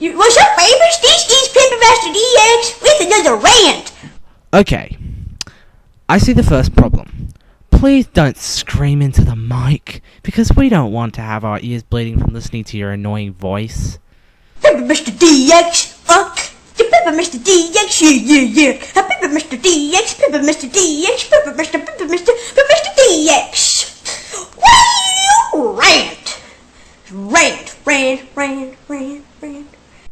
What's up, babers? This is Pimpin' Master DX with another rant. Okay, I see the first problem. Please don't scream into the mic, because we don't want to have our ears bleeding from listening to your annoying voice. Pimpin' Mr. DX, Pimpin' Mr. DX, yeah. Pimpin' Mr. DX, Pimpin' Mr. DX, Pimpin' Mr. DX. Woo! Rant.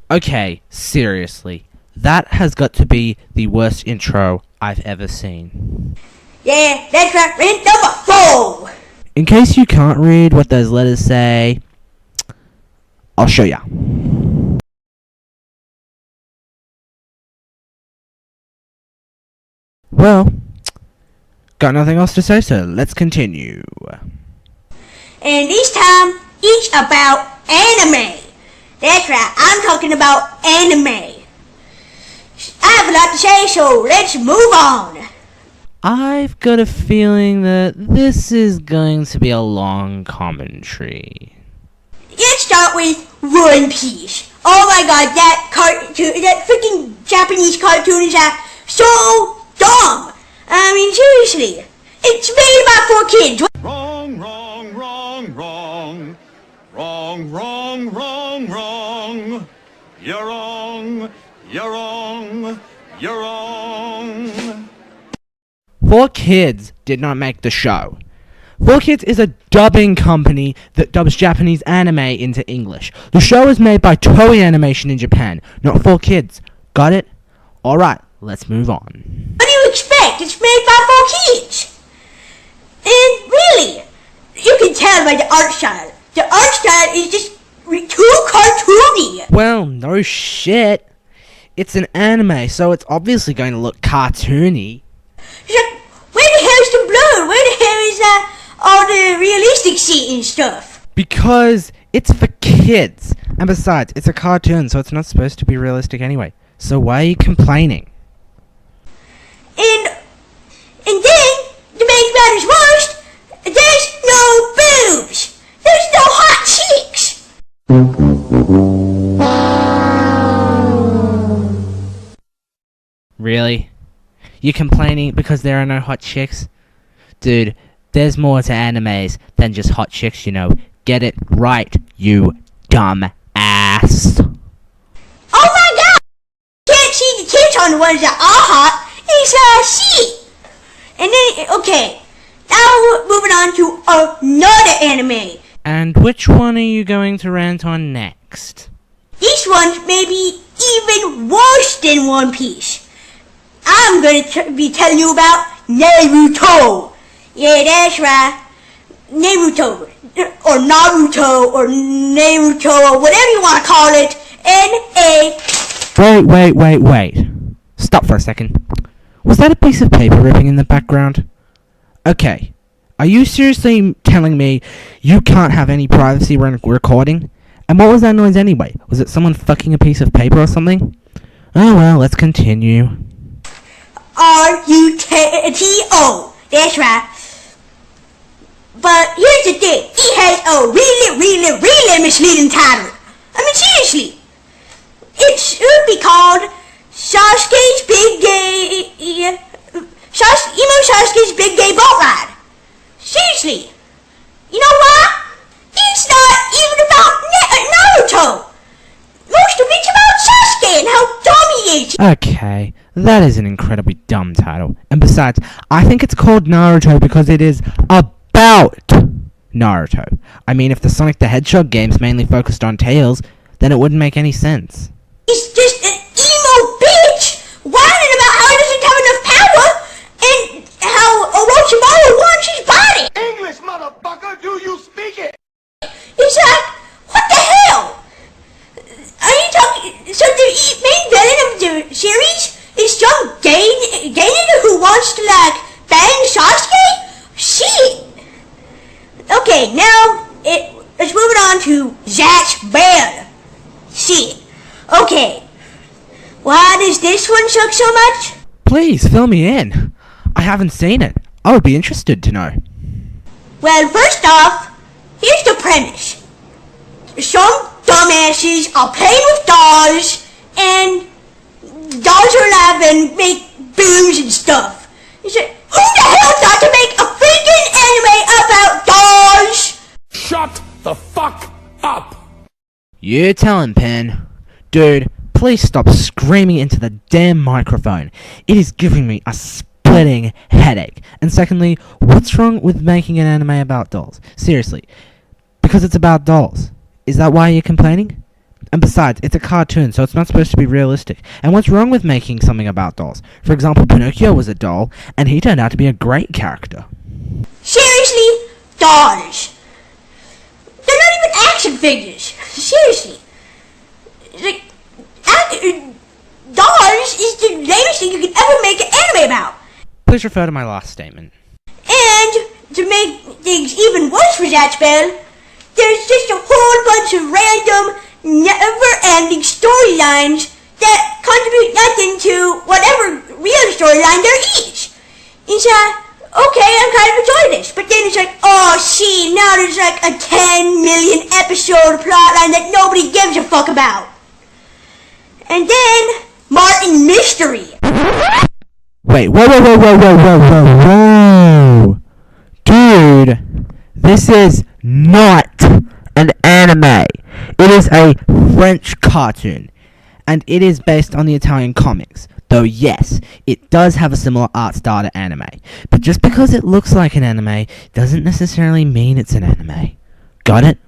Okay, seriously, that has got to be the worst intro I've ever seen. Yeah, that's right, rant number 4. In case you can't read what those letters say, I'll show ya. Well, got nothing else to say, so let's continue. And this time, it's about anime. That's right, I'm talking about anime. I have a lot to say, so let's move on. I've got a feeling that this is going to be a long commentary. Let's start with One Piece. Oh my god, that freaking Japanese cartoon is so dumb. I mean, seriously. It's made by 4 kids. Wrong. You're wrong. 4 Kids did not make the show. 4 Kids is a dubbing company that dubs Japanese anime into English. The show is made by Toei Animation in Japan, not 4 Kids. Got it? Alright, let's move on. What do you expect? It's made by 4 kids. And really, you can tell by the art style. The art style is just too cartoony. Well, no shit. It's an anime, so it's obviously going to look cartoony. It's like, where the hell is the blur? Where the hell is all the realistic shit and stuff? Because it's for kids. And besides, it's a cartoon, so it's not supposed to be realistic anyway. So why are you complaining? And then, to make matters worse, there's no boobs. There's no hot chicks. Really? You complaining because there are no hot chicks? Dude, there's more to animes than just hot chicks, you know. Get it right, you dumb ass. Oh my god! Can't see the tits on the ones that are hot. It's shit. And then, okay, now we're moving on to another anime. And which one are you going to rant on next? This one's maybe even worse than One Piece. I'm going to be telling you about Naruto. Yeah, that's right. Naruto. Or Naruto. Or Naruto. Or whatever you want to call it. N-A... Wait. Stop for a second. Was that a piece of paper ripping in the background? Okay. Are you seriously telling me you can't have any privacy when recording? And what was that noise anyway? Was it someone fucking a piece of paper or something? Oh well, let's continue. R-U-T-O. That's right. But here's the thing. It has a really misleading title. I mean, seriously. It should be called Sasuke's Big Gay... Sasuke's Big Gay Boat Ride. Seriously. You know what? It's not even about Naruto. Most of it's about Sasuke and how dumb he is. Okay, that is an incredibly dumb title. And besides, I think it's called Naruto because it is about Naruto. I mean, if the Sonic the Hedgehog game's mainly focused on Tails, then it wouldn't make any sense. He's just an emo bitch whining about how he doesn't have enough power and how Orochimaru wants his body. English, motherfucker, do you speak it? It's like, what the hell? Are you talking... So the main villain of the series is some gay nigga who wants to, like, bang Sasuke? Shit! Okay, now, let's move it on to Zatch Bell. Shit. Okay. Why does this one suck so much? Please, fill me in. I haven't seen it. I would be interested to know. Well, first off, here's the premise. Some dumb dumbasses are playing with dolls, and dolls are alive and make booms and stuff. He said, who the hell thought to make a freaking anime about dolls? Shut the fuck up! You tell him, Pen. Dude, please stop screaming into the damn microphone. It is giving me a splitting headache. And secondly, what's wrong with making an anime about dolls? Seriously. Because it's about dolls. Is that why you're complaining? And besides, it's a cartoon, so it's not supposed to be realistic. And what's wrong with making something about dolls? For example, Pinocchio was a doll, and he turned out to be a great character. Seriously? Dolls. They're not even action figures. Seriously. Like, dolls is the lamest thing you could ever make an anime about. Please refer to my last statement. And to make things even worse for that spell, there's just a whole bunch of random, never-ending storylines that contribute nothing to whatever real storyline there is. It's okay, I'm kind of enjoying this, but then it's like, oh, see, now there's like a 10 million episode plotline that nobody gives a fuck about. And then, Martin Mystery. Wait, whoa. Dude, this is not an anime. It is a French cartoon, and it is based on the Italian comics. Though yes, it does have a similar art style to anime. But just because it looks like an anime doesn't necessarily mean it's an anime. Got it?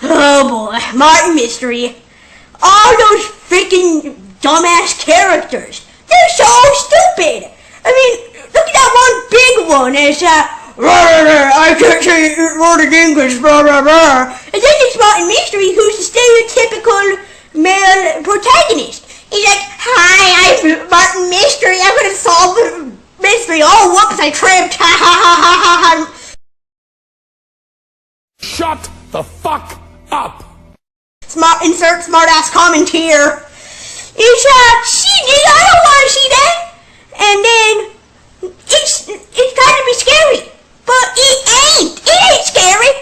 Oh boy, Martin Mystery. All those freaking dumbass characters. They're so stupid. I mean, look at that one big one. It's I can't say word in English, blah, blah, blah. And then there's Martin Mystery, who's the stereotypical male protagonist. He's like, hi, I'm Martin Mystery, I'm gonna solve the mystery. Oh, whoops, I tripped. Ha ha ha ha ha. Shut the fuck up! Insert smart-ass commentator. It's, see, I don't want to see that. And then, it's kind of be scary. But it ain't scary.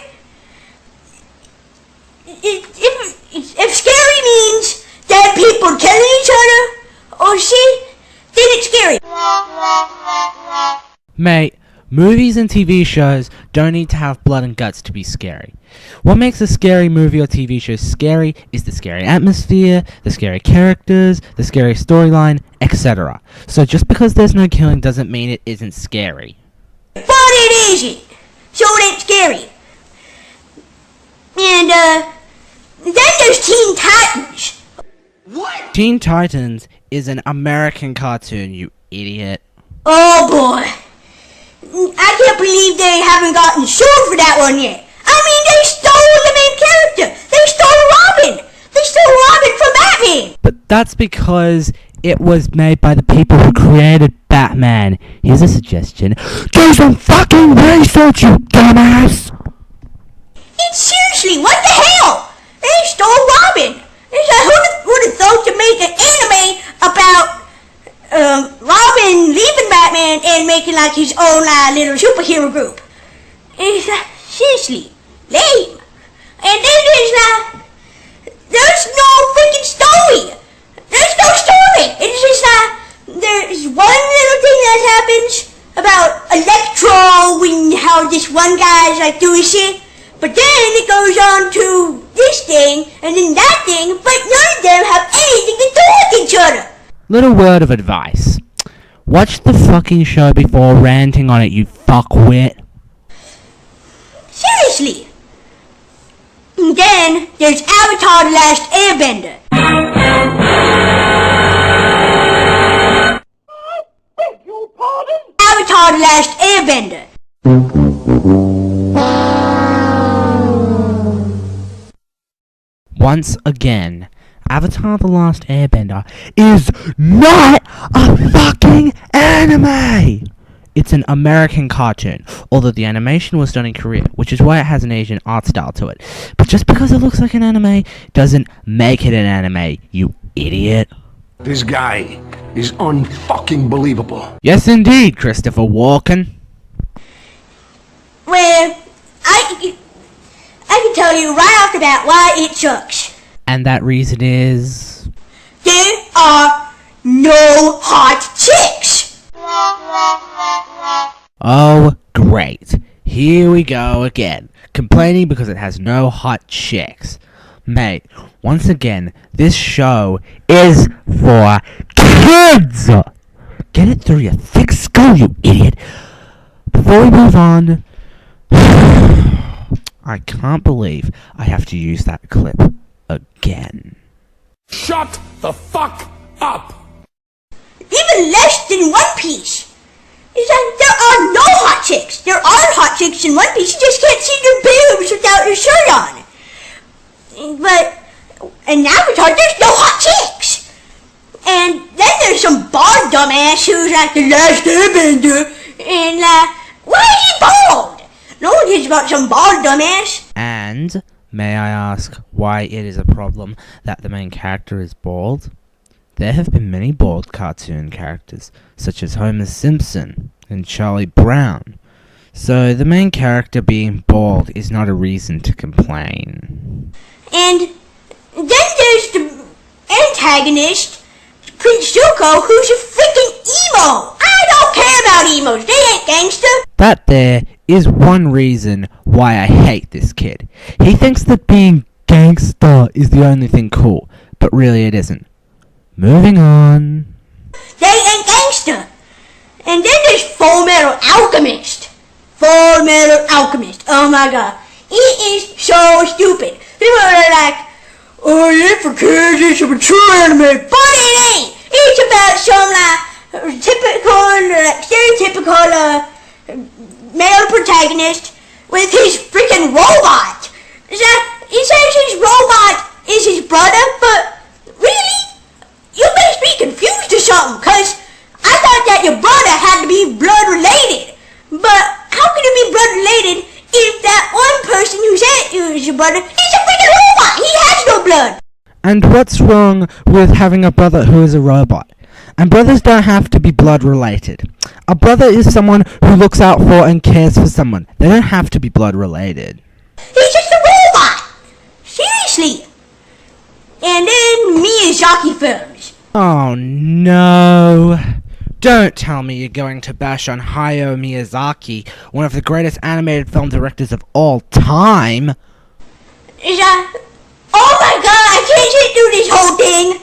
If scary means dead people killing each other, or shit, then it's scary. Mate, movies and TV shows don't need to have blood and guts to be scary. What makes a scary movie or TV show scary is the scary atmosphere, the scary characters, the scary storyline, etc. So just because there's no killing doesn't mean it isn't scary. But it isn't, so it ain't scary. And, then there's Teen Titans. What? Teen Titans is an American cartoon, you idiot. Oh boy. I can't believe they haven't gotten sued for that one yet. I mean, they stole the main character. They stole Robin. They stole Robin from Batman. But that's because it was made by the people who created Batman. Here's a suggestion. Do some fucking research, you dumbass! It's seriously, what the hell? They stole Robin. It's like, who would have thought to make an anime about Robin leaving Batman and making like his own little superhero group? It's seriously lame. And then there's no freaking story. There's no story. It's just there's one little thing that happens about Electro and how this one guy's like doing shit. But then it goes on to this thing and then that thing, but none of them have anything to do with each other. Little word of advice. Watch the fucking show before ranting on it, you fuckwit. Seriously. And then there's Avatar: The Last Airbender. Beg your pardon? Avatar: The Last Airbender. Once again, Avatar: The Last Airbender is not a fucking anime! It's an American cartoon, although the animation was done in Korea, which is why it has an Asian art style to it. But just because it looks like an anime doesn't make it an anime, you idiot. This guy is unfucking believable. Yes indeed, Christopher Walken. Well, I can tell you right off the bat why it sucks. And that reason is... There are no hot chicks. Oh, great. Here we go again. Complaining because it has no hot chicks. Mate, once again, this show is for kids! Get it through your thick skull, you idiot! Before we move on... I can't believe I have to use that clip again. Shut the fuck up! Even less than One Piece. Is that there are no hot chicks. There are hot chicks in One Piece. You just can't see their boobs without their shirt on. But in Avatar, there's no hot chicks. And then there's some bald dumbass who's like the last airbender. And why is he bald? No one cares about some bald dumbass. And may I ask why it is a problem that the main character is bald? There have been many bald cartoon characters, such as Homer Simpson and Charlie Brown. So the main character being bald is not a reason to complain. And then there's the antagonist, Prince Zuko, who's a freaking emo. I don't care about emos. They ain't gangsta. That there is one reason why I hate this kid. He thinks that being gangsta is the only thing cool, but really it isn't. Moving on. They ain't gangsta. And then there's Full Metal Alchemist. Full Metal Alchemist. Oh my god. It is so stupid. People are like, oh yeah, for kids, it's a mature anime. But it ain't. It's about some stereotypical male protagonist with his freaking robot. He says his robot is his brother, but really? You must be confused or something, cause I thought that your brother had to be blood related. But how can you be blood related if that one person who said he was your brother is a freaking robot? He has no blood. And what's wrong with having a brother who is a robot? And brothers don't have to be blood related. A brother is someone who looks out for and cares for someone. They don't have to be blood related. He's just a robot. Seriously. And then Miyazaki films. Oh no. Don't tell me you're going to bash on Hayao Miyazaki, one of the greatest animated film directors of all time. Oh my god, I can't sit through this whole thing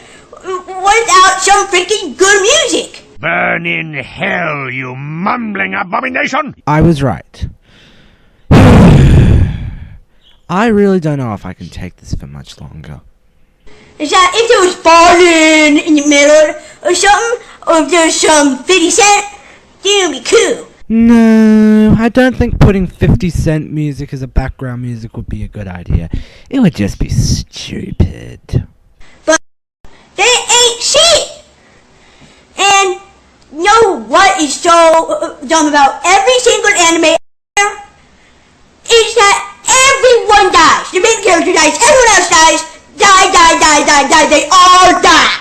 without some freaking good music. Burn in hell, you mumbling abomination! I was right. I really don't know if I can take this for much longer. If there was falling in the middle or something, or if there's some 50 Cent, then it would be cool. No, I don't think putting 50 Cent music as a background music would be a good idea. It would just be stupid. But they ain't shit! And you know what is so dumb about every single anime is that everyone dies. The main character dies, everyone else dies. Die, they all die!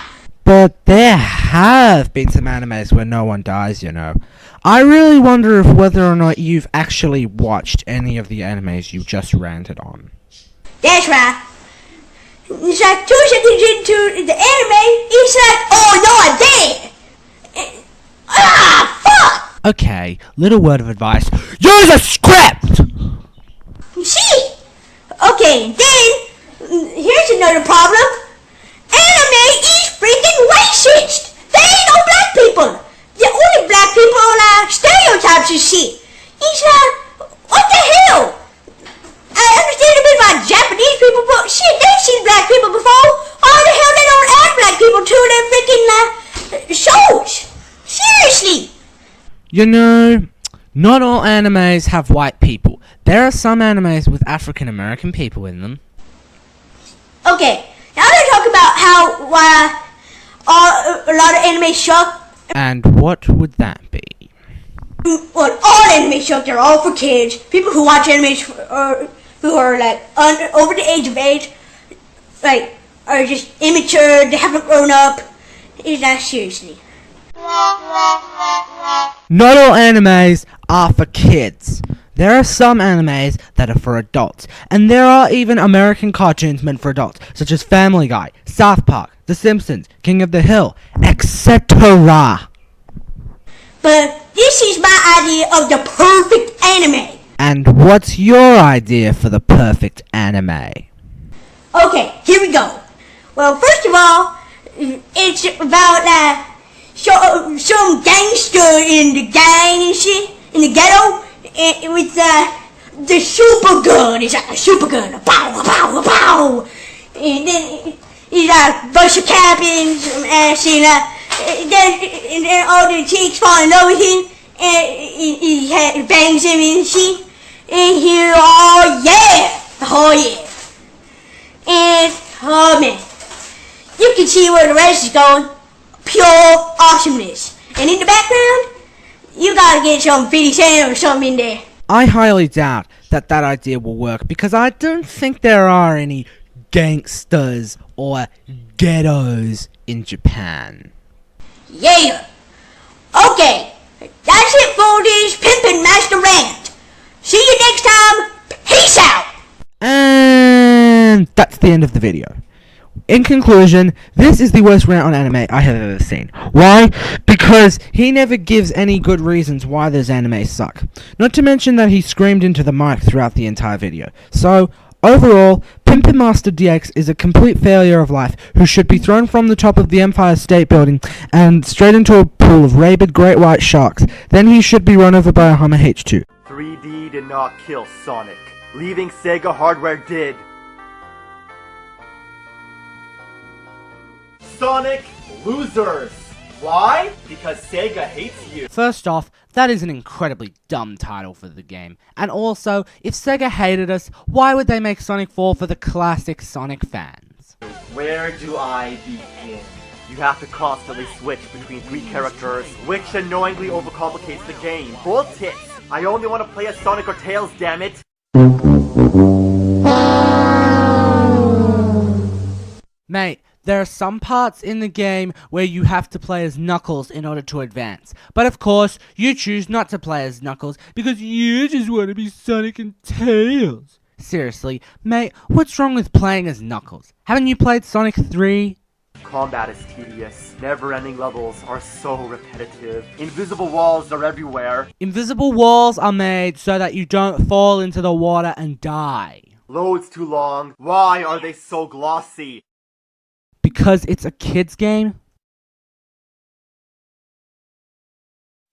But there have been some animes where no one dies, you know. I really wonder if whether or not you've actually watched any of the animes you just ranted on. That's right. It's like 2 seconds into the anime, it's like, oh no, I'm dead! Fuck! Okay, little word of advice. Use a script! See? Okay, then... here's another problem. Anime is freaking racist. There ain't no black people. The only black people are stereotypes and shit. It's what the hell? I understand a bit about Japanese people, but shit, they've seen black people before. Why the hell they don't add black people to their freaking shows? Seriously. You know, not all animes have white people. There are some animes with African American people in them. Okay, now let's talk about how a lot of anime suck. And what would that be? Well, all anime suck. They're all for kids. People who watch anime who are like over the age of 8, like, are just immature. They haven't grown up. Is that seriously? Not all animes are for kids. There are some animes that are for adults, and there are even American cartoons meant for adults, such as Family Guy, South Park, The Simpsons, King of the Hill, etc. But this is my idea of the perfect anime. And what's your idea for the perfect anime? Okay, here we go. Well, first of all, it's about some gangster in the gang and shit, in the ghetto, and with the super gun. It's like a super gun, pow, pow, pow. And then he's bunch of cabins, some ass, and then all the chicks fall in love with him, and he bangs them and shit. And here, oh yeah. And, oh man, you can see where the rest is going. Pure awesomeness. And in the background, you gotta get some 50 Cent or something in there. I highly doubt that idea will work, because I don't think there are any gangsters or ghettos in Japan. Yeah. Okay, that's it for this Pimpin' Master Rant. See you next time. Peace out. And that's the end of the video. In conclusion, this is the worst rant on anime I have ever seen. Why? Because he never gives any good reasons why those animes suck. Not to mention that he screamed into the mic throughout the entire video. So, overall, Pimpin' Master DX is a complete failure of life who should be thrown from the top of the Empire State Building and straight into a pool of rabid great white sharks. Then he should be run over by a Hummer H2. 3D did not kill Sonic. Leaving Sega hardware did. Sonic losers! Why? Because Sega hates you. First off, that is an incredibly dumb title for the game. And also, if Sega hated us, why would they make Sonic 4 for the classic Sonic fans? Where do I begin? You have to constantly switch between 3 characters, which annoyingly overcomplicates the game. Full tits! I only want to play as Sonic or Tails, damn it! Mate, there are some parts in the game where you have to play as Knuckles in order to advance. But of course, you choose not to play as Knuckles because you just want to be Sonic and Tails. Seriously, mate, what's wrong with playing as Knuckles? Haven't you played Sonic 3? Combat is tedious. Never-ending levels are so repetitive. Invisible walls are everywhere. Invisible walls are made so that you don't fall into the water and die. Loads too long. Why are they so glossy? Because it's a kid's game?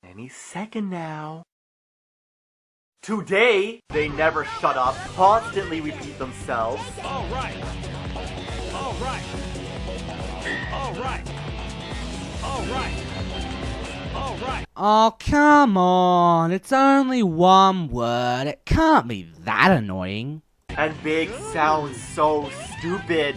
Any second now. Today, they never shut up, constantly repeat themselves. Alright. Alright. Alright. Alright. Alright. Oh, come on. It's only one word. It can't be that annoying. And Big sounds so stupid.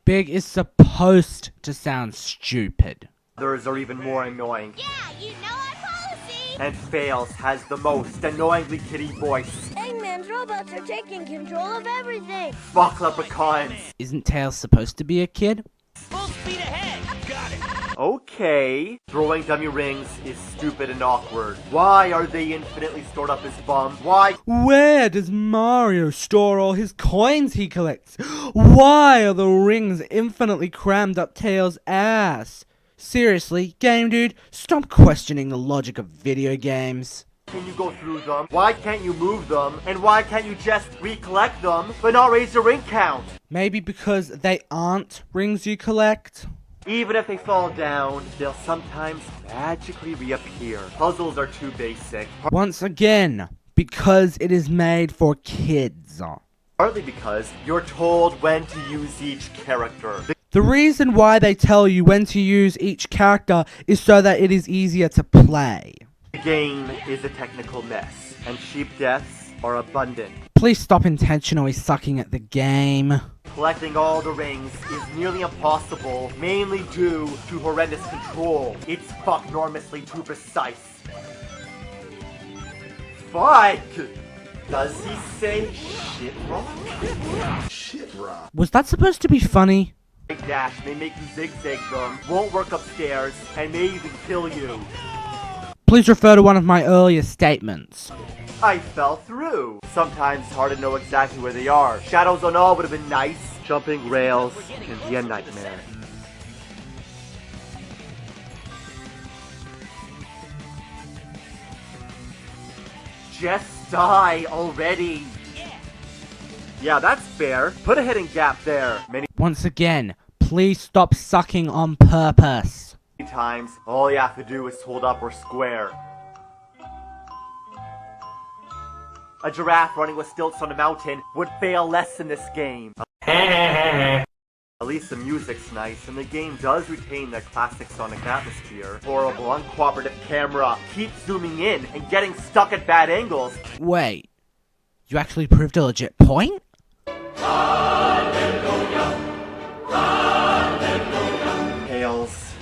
Big is supposed to sound stupid. Others are even more annoying. Yeah, you know our policy! And Fails has the most annoyingly kitty voice. Eggman's robots are taking control of everything! Fuck leprechauns. Isn't Tails supposed to be a kid? Full speed ahead. Got it. Okay. Throwing dummy rings is stupid and awkward. Why are they infinitely stored up as bombs? Why? Where does Mario store all his coins he collects? Why are the rings infinitely crammed up Tails' ass? Seriously, game dude, stop questioning the logic of video games. Can you go through them? Why can't you move them? And why can't you just recollect them, but not raise your ring count? Maybe because they aren't rings you collect? Even if they fall down, they'll sometimes magically reappear. Puzzles are too basic. Once again, because it is made for kids. Partly because you're told when to use each character. The reason why they tell you when to use each character is so that it is easier to play. The game is a technical mess, and sheep deaths are abundant. Please stop intentionally sucking at the game. Collecting all the rings is nearly impossible, mainly due to horrendous control. It's fuck-enormously too precise. Fuck! Does he say shit wrong? Was that supposed to be funny? Dash may make you zigzag them, won't work upstairs, and may even kill you. Please refer to one of my earlier statements. I fell through. Sometimes it's hard to know exactly where they are. Shadows on all would have been nice. Jumping rails can be a nightmare. Just die already. Yeah, that's fair. Put a hidden gap there. Many Once again, please stop sucking on purpose. times, all you have to do is hold up or square. A giraffe running with stilts on a mountain would fail less in this game. At least the music's nice, and the game does retain the classic Sonic atmosphere. Horrible, uncooperative camera keeps zooming in and getting stuck at bad angles. Wait, you actually proved a legit point? Tails,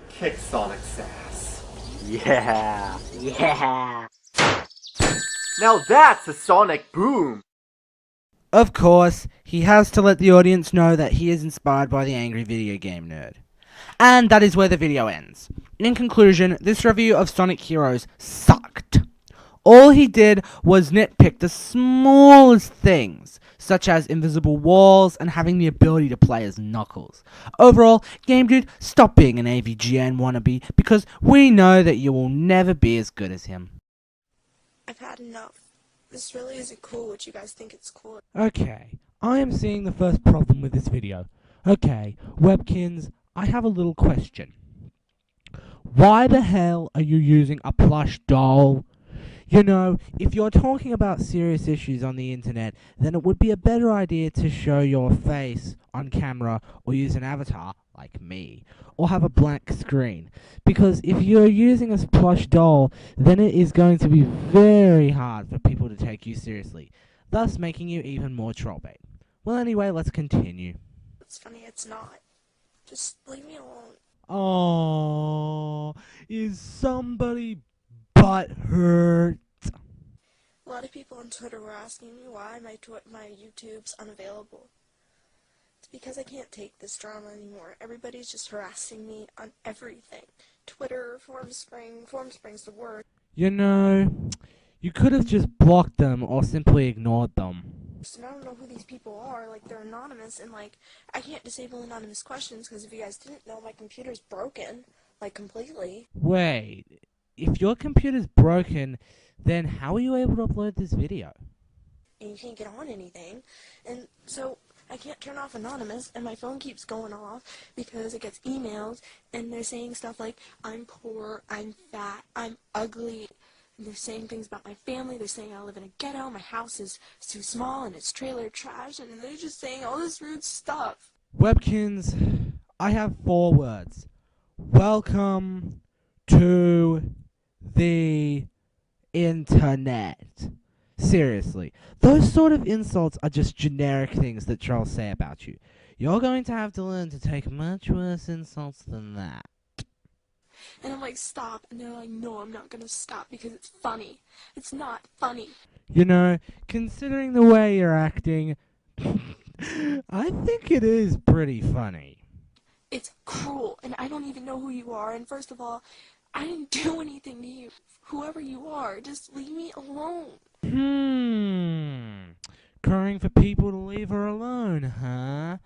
kick Sonic's ass. Yeah. Yeah. Now that's a Sonic boom. Of course, he has to let the audience know that he is inspired by the angry video game nerd. And that is where the video ends. In conclusion, this review of Sonic Heroes sucked. All he did was nitpick the smallest things, such as invisible walls and having the ability to play as Knuckles. Overall, Game Dude, stop being an AVGN wannabe, because we know that you will never be as good as him. I've had enough. This really isn't cool what you guys think it's cool. Okay, I am seeing the first problem with this video. Okay, Webkins, I have a little question. Why the hell are you using a plush doll? You know, if you're talking about serious issues on the internet, then it would be a better idea to show your face on camera or use an avatar, like me, or have a blank screen. Because if you're using a plush doll, then it is going to be very hard for people to take you seriously, thus making you even more troll bait. Well, anyway, let's continue. It's funny, it's not. Just leave me alone. Oh, is somebody butthurt? A lot of people on Twitter were asking me why my YouTube's unavailable. It's because I can't take this drama anymore. Everybody's just harassing me on everything. Twitter, Formspring's the word. You know, you could have just blocked them or simply ignored them. And I don't know who these people are, like they're anonymous, and like I can't disable anonymous questions because if you guys didn't know, my computer's broken, like completely. Wait, if your computer's broken, then how are you able to upload this video? And you can't get on anything, and so I can't turn off anonymous, and my phone keeps going off because it gets emails, and they're saying stuff like, I'm poor, I'm fat, I'm ugly, and they're saying things about my family, they're saying I live in a ghetto, my house is too small, and it's trailer trash, and they're just saying all this rude stuff. Webkins, I have 4 words. Welcome to the internet. Seriously, those sort of insults are just generic things that trolls say about you. You're going to have to learn to take much worse insults than that. And I'm like, stop, and they're like, no, I'm not gonna stop because it's funny. It's not funny. You know, considering the way you're acting, I think it is pretty funny. It's cruel, and I don't even know who you are, and first of all, I didn't do anything to you. Whoever you are, just leave me alone. Crying for people to leave her alone, huh?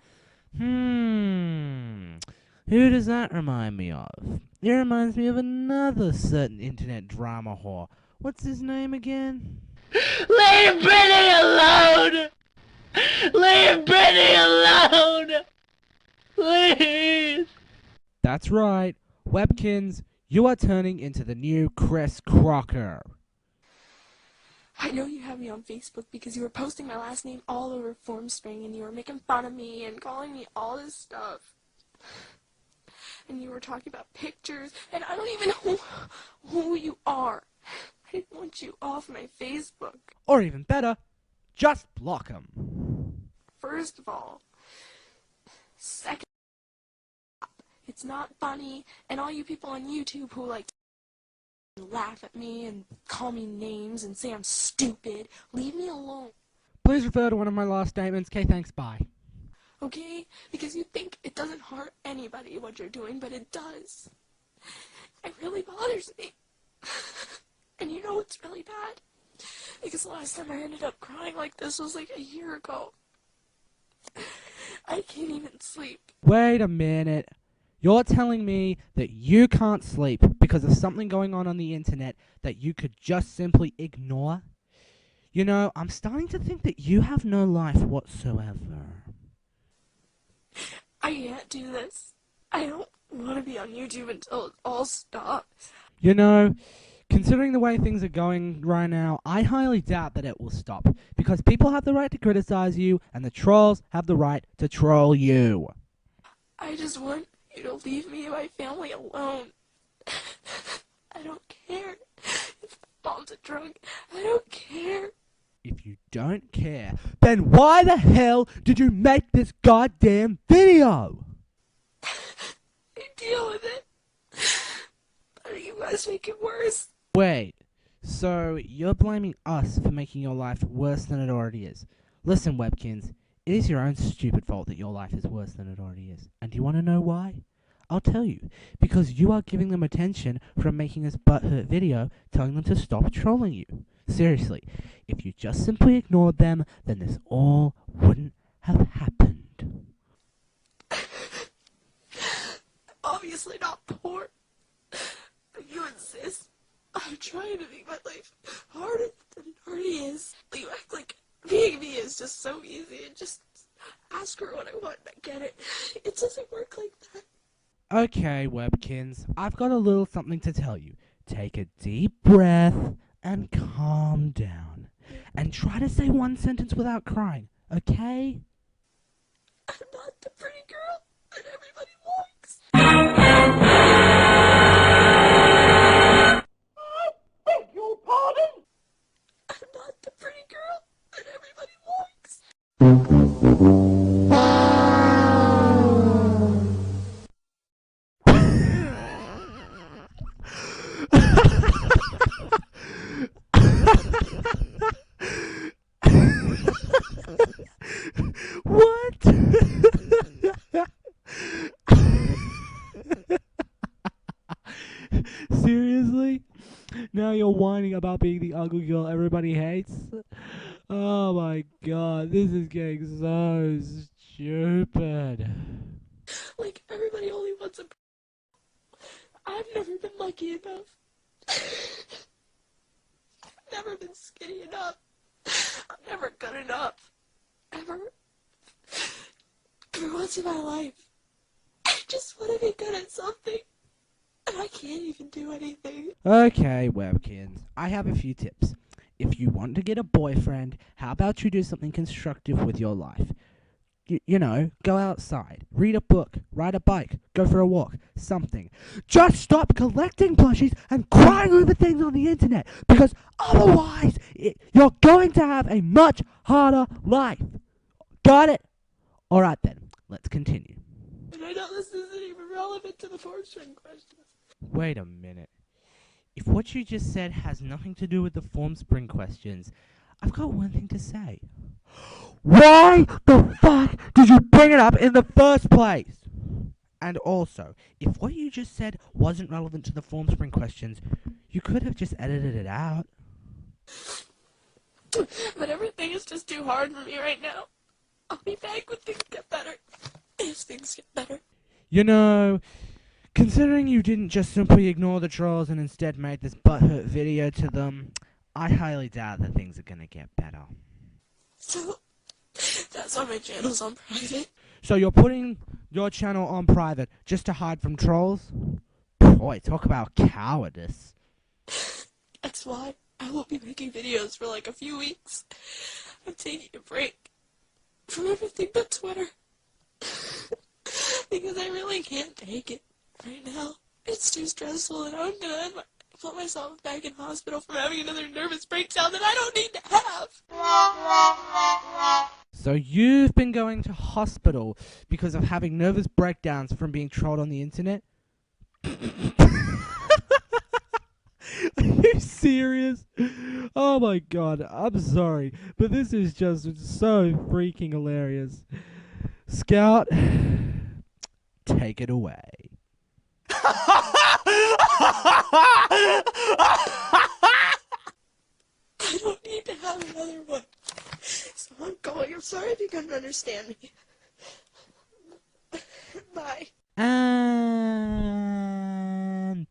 Who does that remind me of? It reminds me of another certain internet drama whore. What's his name again? Leave Brittany alone! Leave Brittany alone! Please! That's right. Webkins, you are turning into the new Chris Crocker. I know you have me on Facebook because you were posting my last name all over Formspring, and you were making fun of me and calling me all this stuff. And you were talking about pictures, and I don't even know who you are. I didn't want you off my Facebook. Or even better, just block him. First of all. Second, it's not funny, and all you people on YouTube who like laugh at me and call me names and say I'm stupid, leave me alone. Please refer to one of my last statements. Okay, thanks, bye. okay? Because you think it doesn't hurt anybody what you're doing, but it does. It really bothers me. And you know what's really bad? Because the last time I ended up crying like this was like a year ago. I can't even sleep. Wait a minute. You're telling me that you can't sleep because of something going on the internet that you could just simply ignore? You know, I'm starting to think that you have no life whatsoever. I can't do this. I don't want to be on YouTube until it all stops. You know, considering the way things are going right now, I highly doubt that it will stop, because people have the right to criticize you, and the trolls have the right to troll you. I just want you to leave me and my family alone. I don't care if my mom's a drunk. I don't care. If you don't care, then why the hell did you make this goddamn video? Deal with it. But you guys make it worse. Wait, so you're blaming us for making your life worse than it already is. Listen, Webkins, it is your own stupid fault that your life is worse than it already is. And do you want to know why? I'll tell you. Because you are giving them attention from making this butthurt video telling them to stop trolling you. Seriously, if you just simply ignored them, then this all wouldn't have happened. Obviously not poor. But you insist. I'm trying to make my life harder than it already is. You act like being me is just so easy and just ask for what I want and I get it. It doesn't work like that. Okay, Webkins, I've got a little something to tell you. Take a deep breath and calm down. And try to say one sentence without crying, okay? I'm not the pretty girl that everybody likes. Beg your pardon? I'm not the pretty girl that everybody likes. What? Seriously? Now you're whining about being the ugly girl everybody hates? Oh my god, this is getting so stupid. Like, everybody only wants a... I've never been lucky enough. I've never been skinny enough. I'm never good enough. Ever. For once in my life. I just want to be good at something. And I can't even do anything. Okay, Webkins, I have a few tips. If you want to get a boyfriend, how about you do something constructive with your life? You know, go outside, read a book, ride a bike, go for a walk, something. Just stop collecting plushies and crying over things on the internet, because otherwise you're going to have a much harder life. Got it? Alright then, let's continue. And I know this isn't even relevant to the four-string questions. Wait a minute. If what you just said has nothing to do with the form spring questions, I've got one thing to say. Why the fuck did you bring it up in the first place? And also, if what you just said wasn't relevant to the form spring questions, you could have just edited it out. But everything is just too hard for me right now. I'll be back when things get better. If things get better. You know, considering you didn't just simply ignore the trolls and instead made this butthurt video to them, I highly doubt that things are gonna get better. So, that's why my channel's on private. So you're putting your channel on private just to hide from trolls? Boy, talk about cowardice. That's why I won't be making videos for like a few weeks. I'm taking a break from everything but Twitter. Because I really can't take it right now. It's too stressful and I'm gonna put myself back in hospital from having another nervous breakdown that I don't need to have. So you've been going to hospital because of having nervous breakdowns from being trolled on the internet? Are you serious? Oh my god, I'm sorry, but this is just so freaking hilarious. Scout, take it away. I don't need to have another one. So I'm going. I'm sorry if you couldn't understand me. Bye. And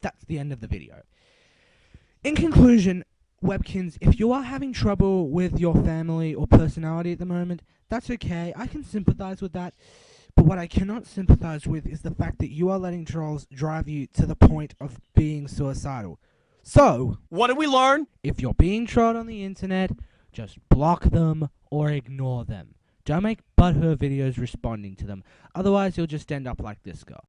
that's the end of the video. In conclusion, Webkins, if you are having trouble with your family or personality at the moment, that's okay. I can sympathize with that. But what I cannot sympathize with is the fact that you are letting trolls drive you to the point of being suicidal. So, what did we learn? If you're being trolled on the internet, just block them or ignore them. Don't make butthurt videos responding to them. Otherwise, you'll just end up like this girl.